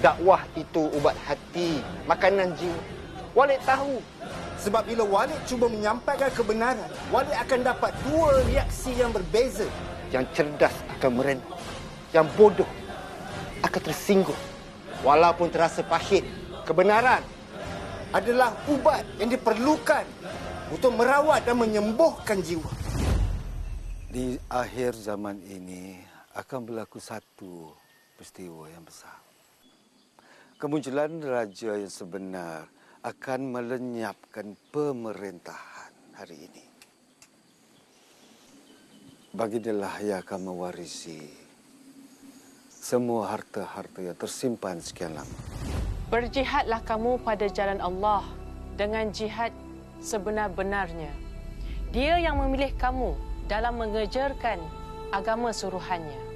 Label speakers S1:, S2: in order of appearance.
S1: Dakwah itu ubat hati, makanan jiwa. Walid tahu. Sebab bila Walid cuba menyampaikan kebenaran, Walid akan dapat dua reaksi yang berbeza. Yang cerdas akan merenung, yang bodoh akan tersinggung. Walaupun terasa pahit, kebenaran adalah ubat yang diperlukan untuk merawat dan menyembuhkan jiwa.
S2: Di akhir zaman ini akan berlaku satu peristiwa yang besar. Kemunculan raja yang sebenar akan melenyapkan pemerintahan hari ini. Bagindalah yang akan mewarisi semua harta-harta yang tersimpan sekian lama.
S3: Berjihadlah kamu pada jalan Allah dengan jihad sebenar-benarnya. Dia yang memilih kamu dalam mengejarkan agama suruhannya.